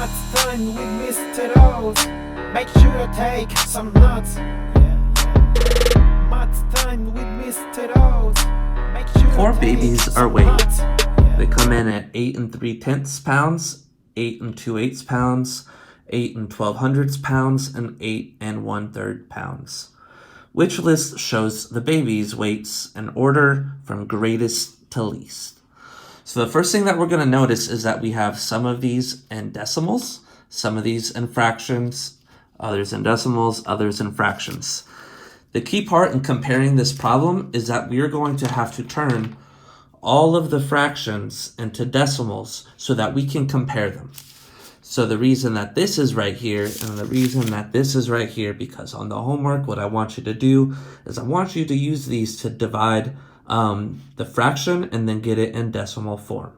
Maths time with Mr. Rose. Make sure you take some notes. Maths time with Mr. Rose. Make sure you For take babies are some weighed. notes. They come in at 8 3/10 pounds, 8 2/8 pounds, 8 1200 pounds, and 8 1/3 pounds. Which list shows the baby's weights in order from greatest to least? So the first thing that we're going to notice is that we have some of these in decimals, some of these in fractions, others in decimals, others in fractions. The key part in comparing this problem is that we are going to have to turn all of the fractions into decimals so that we can compare them. So the reason that this is right here and the reason that this is right here, because on the homework, what I want you to do is I want you to use these to divide the fraction and then get it in decimal form.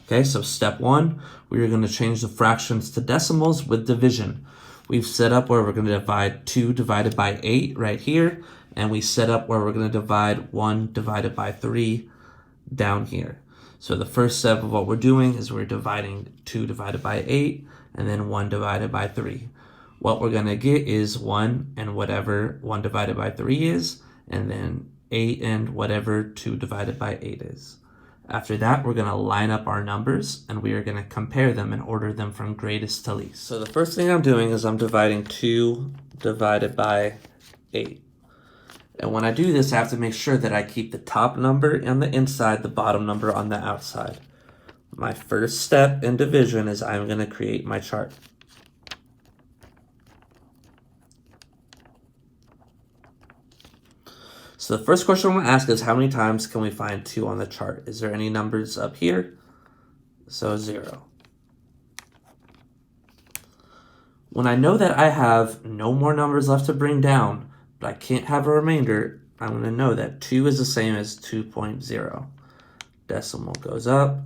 Okay, so step one, we are going to change the fractions to decimals with division. We've set up where we're going to divide 2 divided by 8 right here, and we set up where we're going to divide 1 divided by 3 down here. So the first step of what we're doing is we're dividing 2 divided by 8 and then 1 divided by 3. What we're going to get is 1 and whatever 1 divided by 3 is, and then 8 and whatever 2 divided by 8 is. After that, we're going to line up our numbers and we are going to compare them and order them from greatest to least. So the first thing I'm doing is I'm dividing 2 divided by 8. And when I do this, I have to make sure that I keep the top number on the inside, the bottom number on the outside. My first step in division is I'm going to create my chart. So the first question I'm going to ask is how many times can we find 2 on the chart? Is there any numbers up here? So 0. When I know that I have no more numbers left to bring down, but I can't have a remainder, I'm going to know that 2 is the same as 2.0. Decimal goes up,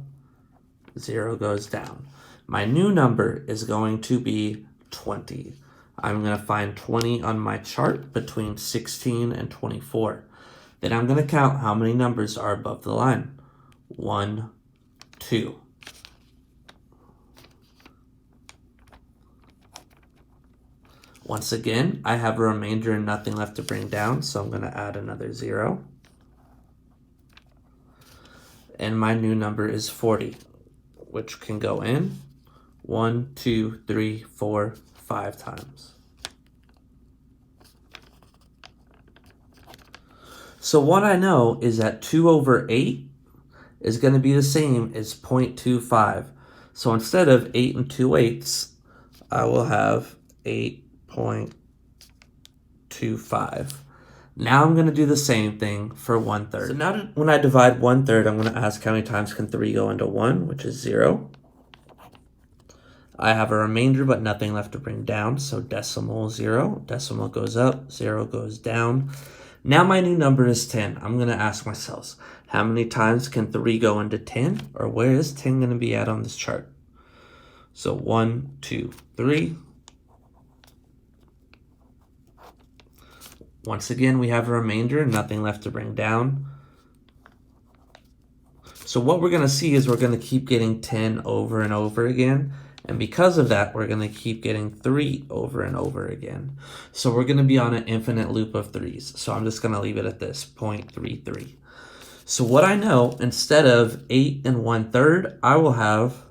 0 goes down. My new number is going to be 20. I'm going to find 20 on my chart between 16 and 24. Then I'm going to count how many numbers are above the line. 1, 2. Once again, I have a remainder and nothing left to bring down, so I'm going to add another 0. And my new number is 40, which can go in 1, 2, 3, 4, 5 times. So what I know is that 2 over 8 is going to be the same as 0.25. So instead of 8 2/8, I will have 8.25. Now I'm going to do the same thing for 1/3. So now when I divide 1/3, I'm going to ask how many times can 3 go into 1, which is 0. I have a remainder but nothing left to bring down, so decimal 0. Decimal goes up, 0 goes down. Now my new number is 10. I'm going to ask myself, how many times can 3 go into 10? Or where is 10 going to be at on this chart? So 1, 2, 3. Once again, we have a remainder, nothing left to bring down. So what we're going to see is we're going to keep getting 10 over and over again. And because of that, we're going to keep getting 3 over and over again. So we're going to be on an infinite loop of 3s. So I'm just going to leave it at this, 0.33. So what I know, instead of 8 1/3, I will have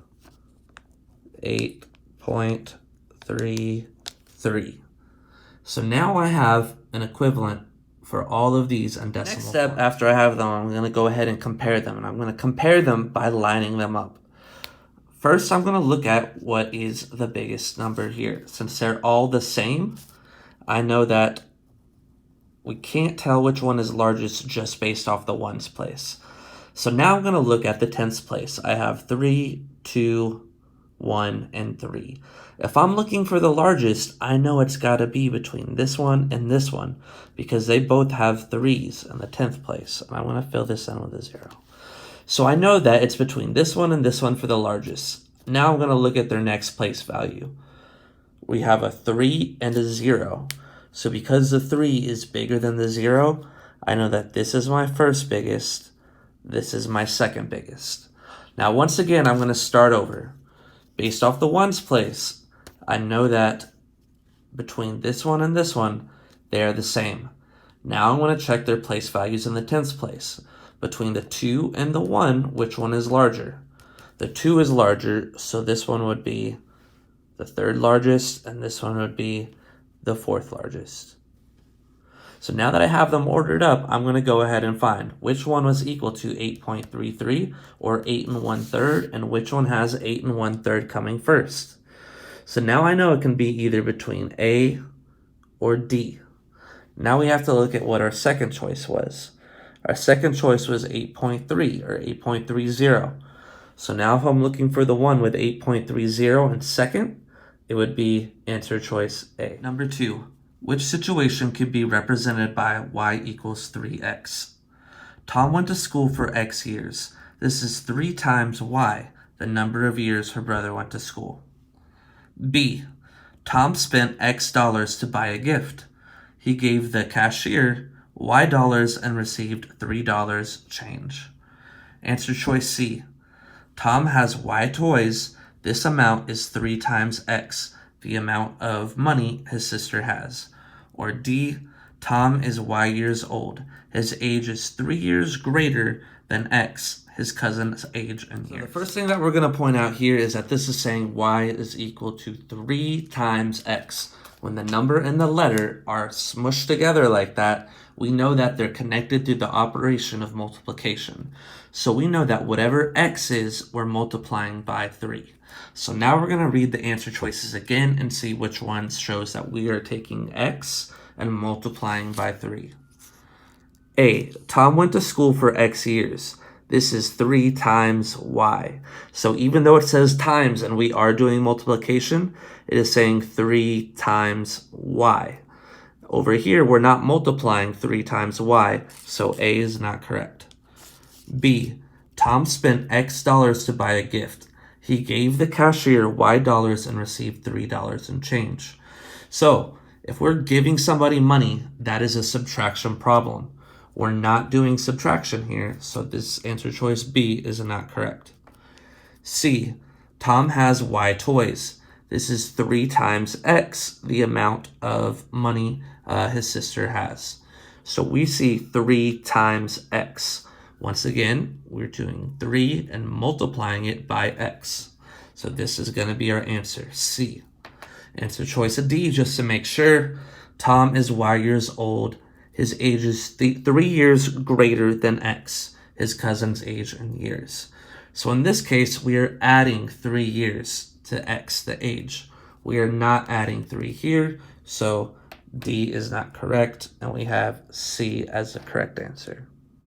8.33. So now I have an equivalent for all of these in decimal. Next step, after I have them, I'm going to go ahead and compare them. And I'm going to compare them by lining them up. First, I'm going to look at what is the biggest number here. Since they're all the same, I know that we can't tell which one is largest just based off the ones place. So now I'm going to look at the tens place. I have 3, 2, 1, and 3. If I'm looking for the largest, I know it's got to be between this one and this one because they both have 3s in the 10th place. And I want to fill this in with a 0. So I know that it's between this one and this one for the largest. Now I'm going to look at their next place value. We have a 3 and a 0. So because the 3 is bigger than the 0, I know that this is my first biggest, this is my second biggest. Now once again, I'm going to start over. Based off the ones place, I know that between this one and this one, they are the same. Now I want to check their place values in the tens place. Between the 2 and the 1, which one is larger? The 2 is larger, so this one would be the third largest, and this one would be the fourth largest. So now that I have them ordered up, I'm going to go ahead and find which one was equal to 8.33 or 8 1/3, and which one has 8 1/3 coming first. So now I know it can be either between A or D. Now we have to look at what our second choice was. Our second choice was 8.3 or 8.30. So now if I'm looking for the one with 8.30 in second, it would be answer choice A. Number 2, which situation could be represented by y equals 3x? Tom went to school for x years. This is 3 times y, the number of years her brother went to school. B, Tom spent x dollars to buy a gift. He gave the cashier y dollars and received $3 change. Answer choice C. Tom has y toys. This amount is 3 times x, the amount of money his sister has. Or D, Tom is y years old. His age is 3 years greater than x, his cousin's age in years. So the first thing that we're going to point out here is that this is saying y is equal to 3 times x. When the number and the letter are smushed together like that, we know that they're connected through the operation of multiplication. So we know that whatever x is, we're multiplying by 3. So now we're going to read the answer choices again and see which one shows that we are taking x and multiplying by 3. A, Tom went to school for x years. This is 3 times y. So even though it says times and we are doing multiplication, it is saying 3 times y. Over here, we're not multiplying 3 times y, so A is not correct. B, Tom spent x dollars to buy a gift. He gave the cashier y dollars and received $3 in change. So if we're giving somebody money, that is a subtraction problem. We're not doing subtraction here, so this answer choice B is not correct. C, Tom has y toys. This is 3 times x, the amount of money his sister has. So we see 3 times x. Once again, we're doing 3 and multiplying it by x. So this is going to be our answer, C. Answer choice D, just to make sure. Tom is y years old. His age is 3 years greater than x, his cousin's age in years. So in this case, we are adding 3 years to x, the age. We are not adding 3 here, so D is not correct, and we have C as the correct answer.